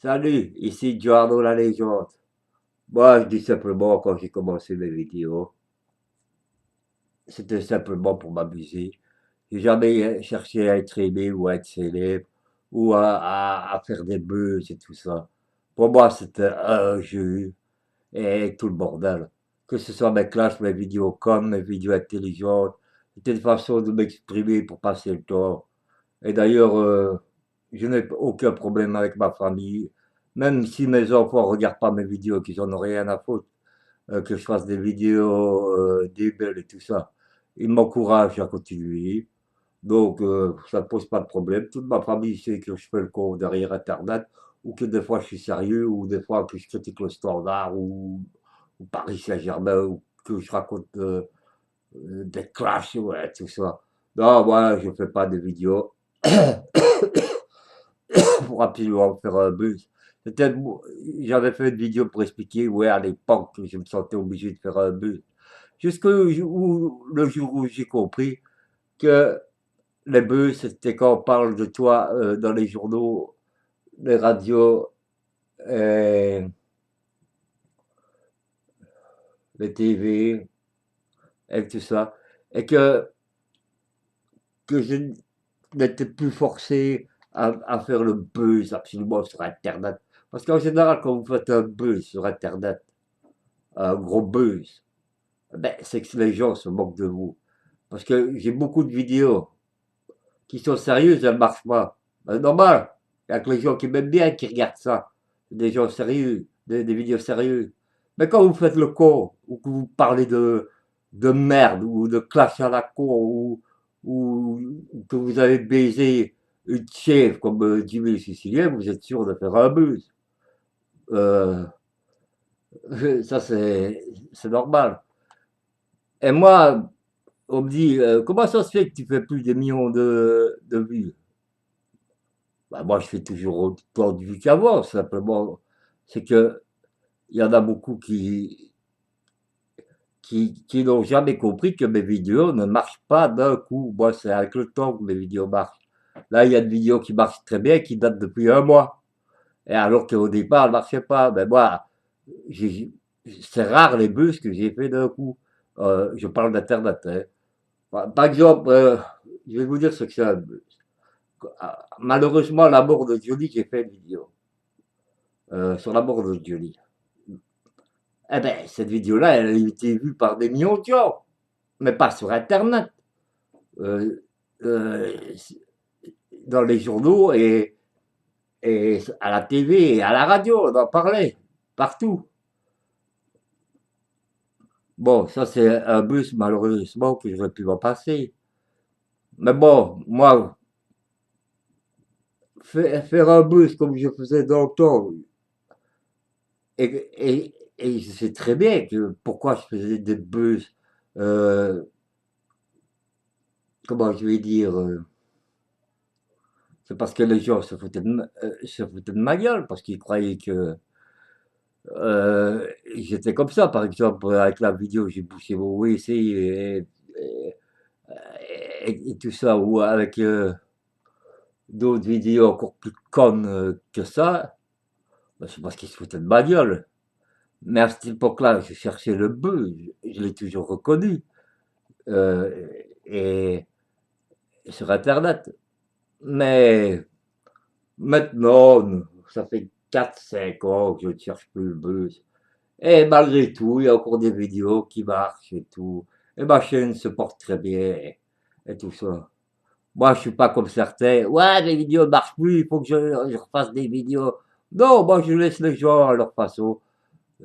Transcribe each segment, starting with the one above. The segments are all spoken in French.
Salut, ici Giorno la légende. Moi, je dis simplement, quand j'ai commencé mes vidéos, c'était simplement pour m'amuser. J'ai jamais cherché à être aimé ou à être célèbre ou à faire des buzz et tout ça. Pour moi, c'était un jeu et tout le bordel. Que ce soit mes clashs, mes vidéos comme mes vidéos intelligentes, c'était une façon de m'exprimer pour passer le temps. Et d'ailleurs, je n'ai aucun problème avec ma famille, même si mes enfants ne regardent pas mes vidéos, qu'ils en ont rien à foutre, que je fasse des vidéos débiles et tout ça. Ils m'encouragent à continuer. Donc, ça ne pose pas de problème. Toute ma famille sait que je fais le con derrière Internet, ou que des fois je suis sérieux, ou des fois que je critique le Standard, ou Paris Saint-Germain, ou que je raconte des clashs, ouais, tout ça. Non, moi, je ne fais pas de vidéos pour absolument faire un buzz. Peut-être, j'avais fait une vidéo pour expliquer, ouais, à l'époque, je me sentais obligé de faire un buzz. Jusqu'au le jour où j'ai compris que les buzz, c'était quand on parle de toi dans les journaux, les radios, et les TV, et tout ça. Et que je n'étais plus forcé à faire le buzz absolument sur Internet. Parce qu'en général, quand vous faites un buzz sur Internet, un gros buzz, ben, c'est que les gens se moquent de vous. Parce que j'ai beaucoup de vidéos qui sont sérieuses, elles ne marchent pas. Ben, normal. Il y a que les gens qui m'aiment bien qui regardent ça. Des gens sérieux, des vidéos sérieuses. Mais quand vous faites le con, ou que vous parlez de merde, ou de clash à la con, ou que vous avez baisé une chèvre comme Jimmy le Sicilien, vous êtes sûr de faire un buzz. Euh, ça, c'est normal. Et moi, on me dit, comment ça se fait que tu fais plus de millions de vues? Bah, moi, je fais toujours autant de vues qu'avant, simplement. C'est que il y en a beaucoup qui n'ont jamais compris que mes vidéos ne marchent pas d'un coup. Moi, c'est avec le temps que mes vidéos marchent. Là, il y a des vidéos qui marchent très bien, qui datent depuis un mois. Et alors qu'au départ, elles ne marchaient pas. Ben moi, j'ai- c'est rare les buzz que j'ai fait d'un coup. Je parle d'Internet, hein. Par exemple, je vais vous dire ce que c'est un buzz. Malheureusement, la mort de Johnny, j'ai fait une vidéo sur la mort de Johnny. Eh ben, cette vidéo-là, elle a été vue par des millions de gens, mais pas sur Internet. Euh, euh, dans les journaux et à la TV et à la radio, on en parlait partout. Bon, ça c'est un bus malheureusement que j'aurais pu m'en passer. Mais bon, moi, faire un bus comme je faisais dans le temps, et je sais très bien que pourquoi je faisais des bus, euh, comment je vais dire, c'est parce que les gens se foutaient de ma gueule, parce qu'ils croyaient que j'étais comme ça. Par exemple, avec la vidéo, j'ai bouché mon WC et, et tout ça, ou avec d'autres vidéos encore plus connes que ça, ben, c'est parce qu'ils se foutaient de ma gueule. Mais à cette époque-là, je cherchais le buzz, je l'ai toujours reconnu, euh, et, et sur Internet. Mais maintenant, ça fait 4 5 ans que je ne cherche plus le buzz. Et malgré tout, il y a encore des vidéos qui marchent et tout. Et ma chaîne se porte très bien et tout ça. Moi, je suis pas comme certains. Ouais, les vidéos ne marchent plus, il faut que je refasse des vidéos. Non, moi, je laisse les gens à leur façon,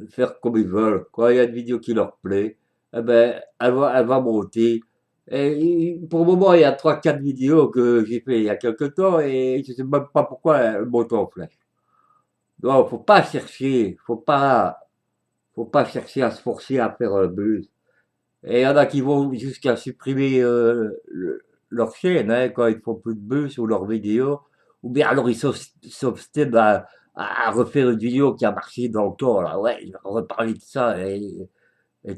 faire comme ils veulent. Quand il y a une vidéo qui leur plaît, eh ben, elle va monter. Et pour le moment, il y a 3 4 vidéos que j'ai fait il y a quelques temps et je sais même pas pourquoi elles montent en flèche. Non, faut pas chercher à se forcer à faire un buzz. Et il y en a qui vont jusqu'à supprimer leur chaîne hein, quand ils font plus de buzz sur leurs vidéos. Ou bien alors ils s'obstinent à refaire une vidéo qui a marché dans le temps. Là. Ouais, je vais reparler de ça et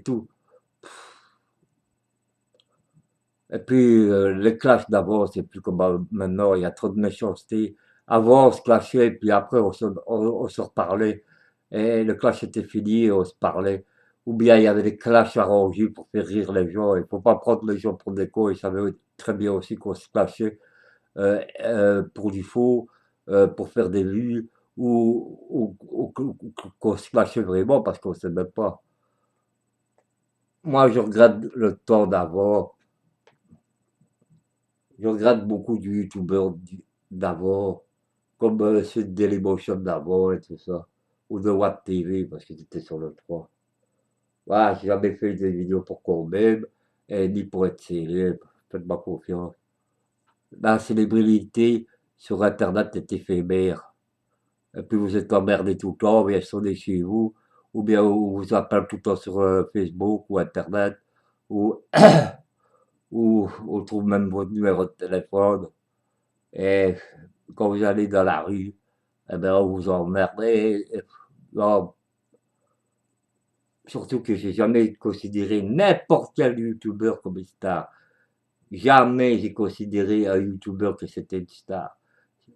tout. Et puis les clashs d'avant, c'est plus comme maintenant, il y a trop de méchanceté. Avant, on se clashait, puis après, on se reparlait. Et le clash était fini, et on se parlait. Ou bien il y avait des clashs arrangés pour faire rire les gens. Il ne faut pas prendre les gens pour des cons. Ils savaient très bien aussi qu'on se clashait pour du faux, pour faire des vues, ou qu'on se clashait vraiment parce qu'on ne s'aimait pas. Moi, je regrette le temps d'avant. Je regrette beaucoup du youtubeur d'avant, comme ceux de Dailymotion d'avant et tout ça. Ou de Watt TV parce que c'était sur le 3. Voilà, j'ai jamais fait des vidéos pour qu'on m'aime, et ni pour être célèbre. Faites-moi confiance. La célébrité sur Internet est éphémère. Et puis vous êtes emmerdé tout le temps, ou bien sonner chez vous, ou bien on vous appelle tout le temps sur Facebook ou Internet, ou, ou on trouve même votre numéro de téléphone. Et quand vous allez dans la rue, eh ben, on vous emmerde. Non, surtout que j'ai jamais considéré n'importe quel youtubeur comme une star. Jamais j'ai considéré un youtubeur que c'était une star.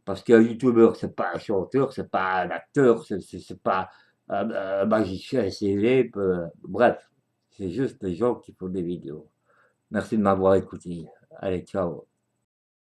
Parce qu'un youtubeur, c'est pas un chanteur, c'est pas un acteur, c'est pas un magicien célèbre. Bref, c'est juste des gens qui font des vidéos. Merci de m'avoir écouté. Allez, ciao.